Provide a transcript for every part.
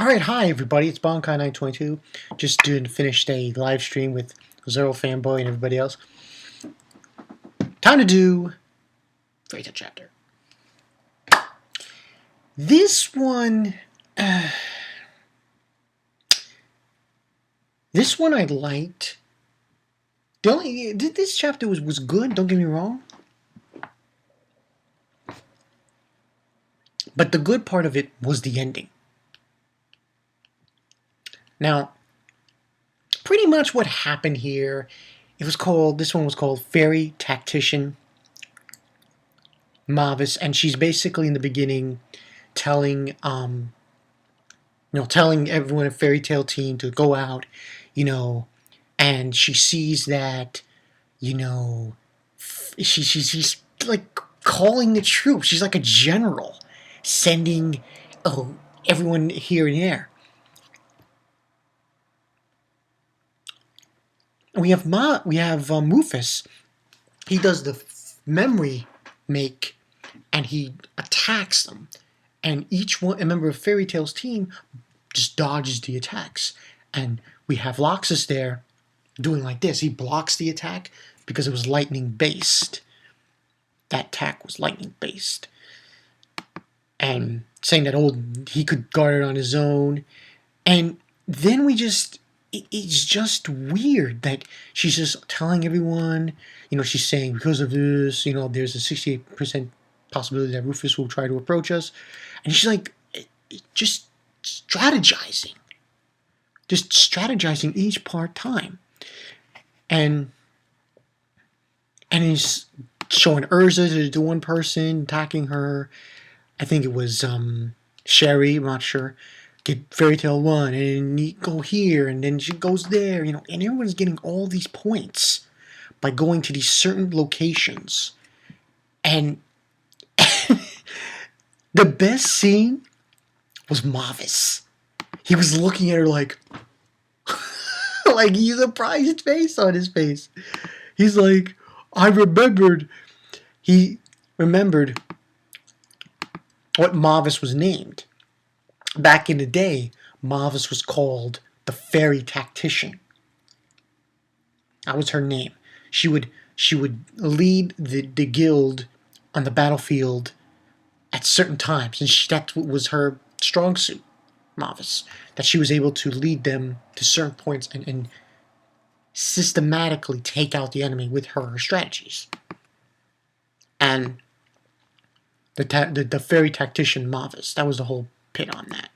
Alright, hi everybody, it's Bonkai922. Just finished a live stream with Zero Fanboy and everybody else. Time to do Fairy Tail chapter. This one... this one I liked. This chapter was good, don't get me wrong. But the good part of it was the ending. Now, pretty much what happened here, this one was called Fairy Tactician Mavis, and she's basically in the beginning telling telling everyone in Fairy Tail team to go out, and she sees that, she's like calling the troops. She's like a general, sending everyone here and there. We have Rufus. He does the memory make, and he attacks them. And each one, a member of Fairy Tail's team, just dodges the attacks. And we have LAXUS there doing like this. He blocks the attack because it was lightning based. That attack was lightning based. And saying that he could guard it on his own. And then it's just weird that she's just telling everyone, she's saying because of this, there's a 68% possibility that Rufus will try to approach us. And she's like, just strategizing each time. And he's showing ERZA to one person, attacking her. I think it was Sherry, I'm not sure. Get Fairy Tail 1, and you go here, and then she goes there, and everyone's getting all these points by going to these certain locations. And the best scene was Mavis. He was looking at her like he's a surprised face on his face. He's like, he remembered what Mavis was named. Back in the day, Mavis was called the Fairy Tactician. That was her name. She would lead the guild on the battlefield at certain times, and that was her strong suit, Mavis. That she was able to lead them to certain points and systematically take out the enemy with her strategies. And the Fairy Tactician Mavis, that was the whole pit on that.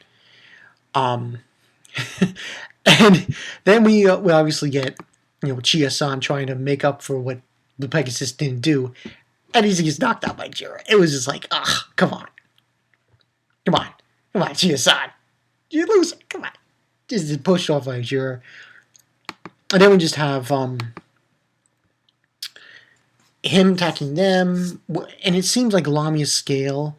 And then we obviously get Chia-san trying to make up for what the Pegasus didn't do, and he gets knocked out by Jira. It was just like, come on, Chia-san, you lose, come on, just pushed off by Jira. And then we just have him attacking them, and it seems like Lamia's scale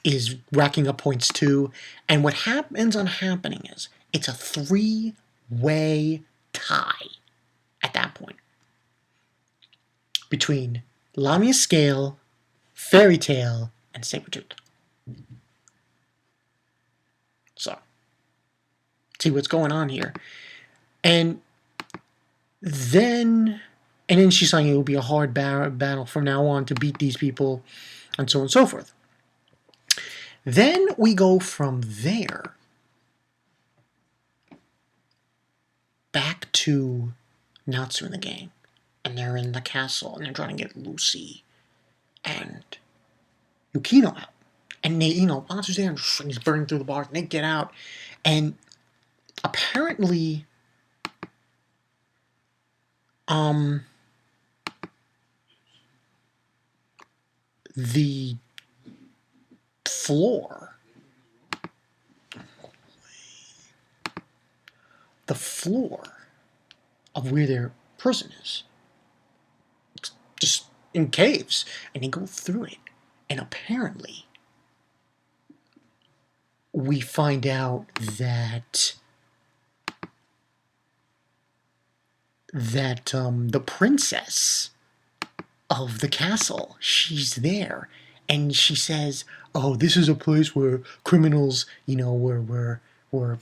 is racking up points too, and what ends on happening is it's a 3-way tie at that point between Lamia's scale, Fairy Tail, and Sabretooth. So, see what's going on here. And then she's saying it will be a hard battle from now on to beat these people, and so on and so forth. Then we go from there back to Natsu and the gang. And they're in the castle, and they're trying to get Lucy and Yukino out. And they, Natsu's there, and he's burning through the bars, and they get out. And apparently, the floor of where their prison is, it's just in caves, and they go through it, and apparently we find out that the princess of the castle, she's there, and she says, oh, this is a place where criminals, were were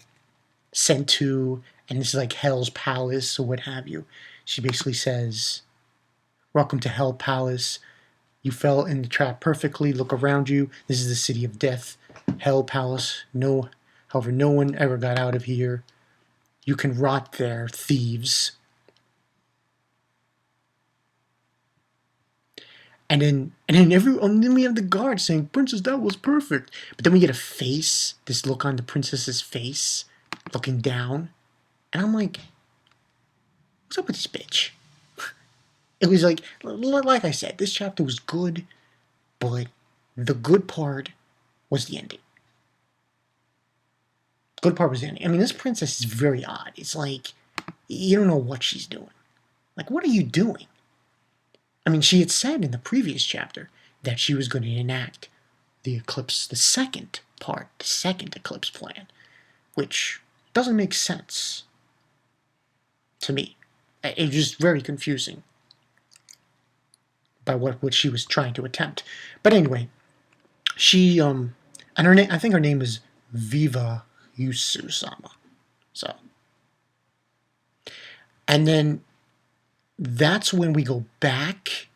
sent to, and this is like Hell's Palace or what have you. She basically says, "Welcome to Hell Palace. You fell in the trap perfectly. Look around you. This is the city of death. Hell Palace. However, no one ever got out of here. You can rot there, thieves." And then we have the guard saying, "Princess, that was perfect." But then we get a face, this look on the princess's face, looking down. And I'm like, what's up with this bitch? It was like I said, this chapter was good, but the good part was the ending. Good part was the ending. I mean, this princess is very odd. It's like, you don't know what she's doing. Like, what are you doing? I mean, she had said in the previous chapter that she was going to enact the eclipse, the second eclipse plan, which doesn't make sense to me. It was just very confusing by what she was trying to attempt. But anyway, she, and her name, I think her name is Viva Yusu-sama. So, and then that's when we go back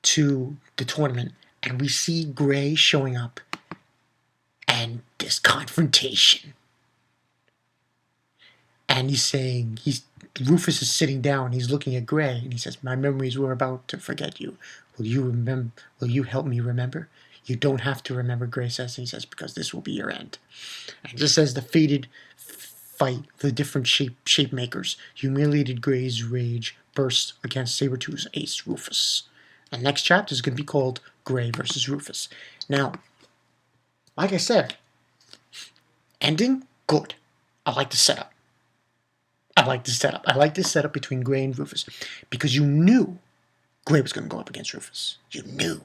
to the tournament, and we see Gray showing up, and this confrontation. And he's saying, Rufus is sitting down, he's looking at Gray, and he says, "My memories were about to forget you. Will you help me remember?" "You don't have to remember," Gray says, and he says, "because this will be your end." And just as the fated fight, the different shape makers, humiliated Gray's rage burst against Sabretooth's ace, Rufus. And next chapter is going to be called Gray versus Rufus. Now, like I said, ending, good. I like the setup. I like this setup between Gray and Rufus, because you knew Gray was going to go up against Rufus. You knew.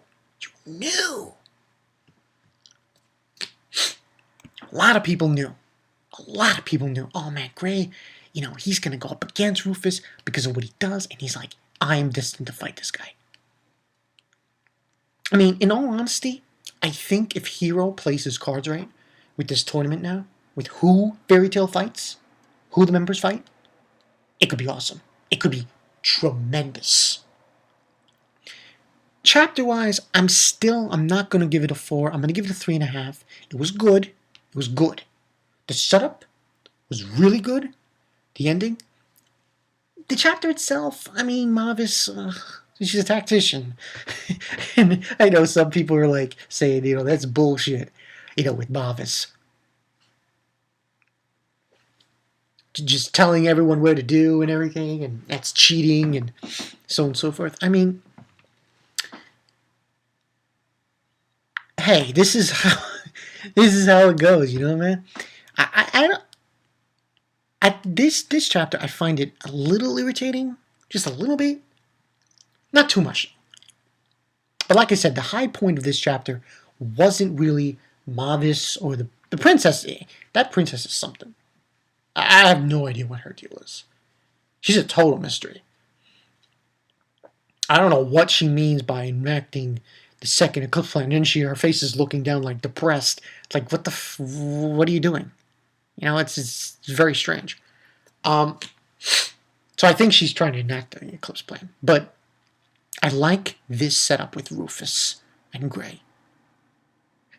A lot of people knew. Oh man, Gray, he's going to go up against Rufus because of what he does, and he's like, I am destined to fight this guy. I mean, in all honesty, I think if Hiro plays his cards right with this tournament now, with who Fairy Tail fights, who the members fight, it could be awesome. It could be tremendous. Chapter-wise, I'm not going to give it a 4. I'm going to give it a 3.5. It was good. The setup was really good. The ending. The chapter itself, I mean, Mavis, she's a tactician. And I know some people are like saying, that's bullshit, with Mavis. Just telling everyone what to do and everything, and that's cheating and so on and so forth. I mean, hey, this is how it goes, man. This chapter, I find it a little irritating, just a little bit, not too much. But like I said, the high point of this chapter wasn't really Mavis or the princess. That princess is something. I have no idea what her deal is. She's a total mystery. I don't know what she means by enacting the second eclipse plan. And her face is looking down like depressed. It's like, what are you doing? It's very strange. So I think she's trying to enact the eclipse plan. But I like this setup with Rufus and Gray.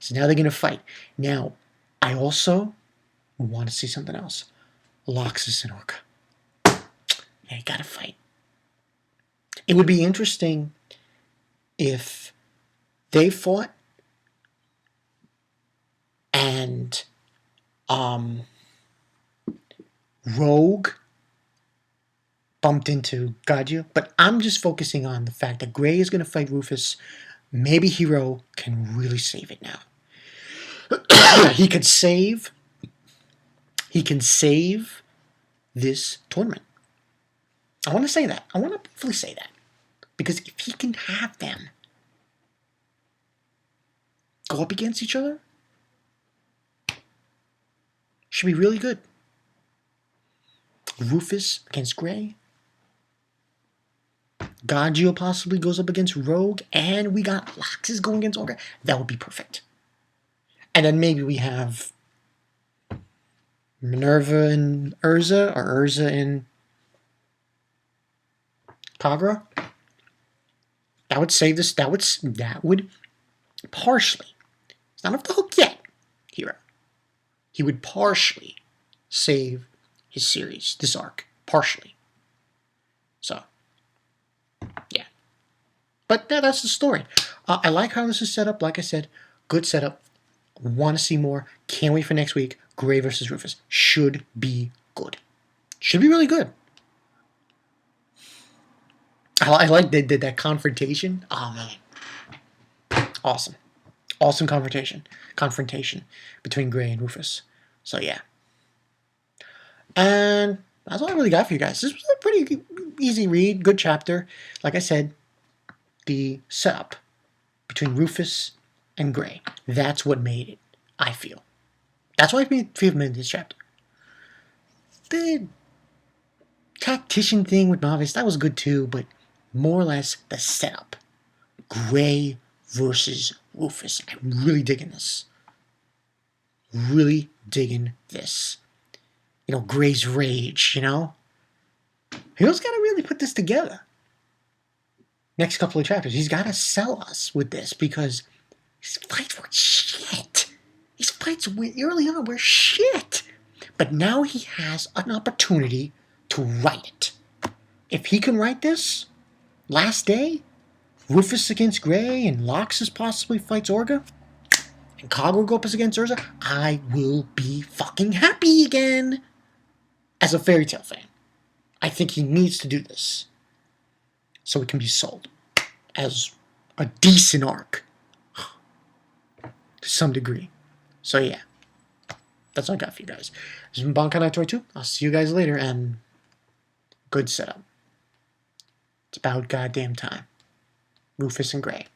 So now they're going to fight. Now, I also want to see something else. LAXUS and ORGA. They gotta fight. It would be interesting if they fought and Rogue bumped into Gaju, but I'm just focusing on the fact that Gray is going to fight Rufus. Maybe Hiro can really save it now. He can save this tournament. I want to say that. I want to briefly say that. Because if he can have them go up against each other, should be really good. Rufus against Gray. Gagio possibly goes up against Rogue, and we got LAXUS going against ORGA. That would be perfect. And then maybe we have Minerva and ERZA, or ERZA and KAGURA. That would save this. That would partially. It's not off the hook yet, hiro. He would partially save his series, this arc, partially. So, yeah. But that's the story. I like how this is set up. Like I said, good setup. Want to see more. Can't wait for next week. Gray versus Rufus. Should be good. Should be really good. I like that confrontation. Oh, man. Awesome. Awesome confrontation between Gray and Rufus. So, yeah. And that's all I really got for you guys. This was a pretty easy read. Good chapter. Like I said, the setup between Rufus and Gray. That's what made it, I feel. That's why I feel made this chapter. The tactician thing with Mavis, that was good too, but more or less the setup. Gray versus Rufus. I'm really digging this. Really digging this. You know, Gray's rage, you know? Hero's got to really put this together. Next couple of chapters, he's got to sell us with this because his fights were shit. His fights early on were shit. But now he has an opportunity to write it. If he can write this, last day, Rufus against Gray and LAXUS possibly fights ORGA, and KAGURA go up against ERZA, I will be fucking happy again. As a fairy tale fan, I think he needs to do this so it can be sold as a decent arc to some degree. So yeah, that's all I got for you guys. This has been Bankai Knight 22. I'll see you guys later, and good setup. It's about goddamn time. Rufus and Gray.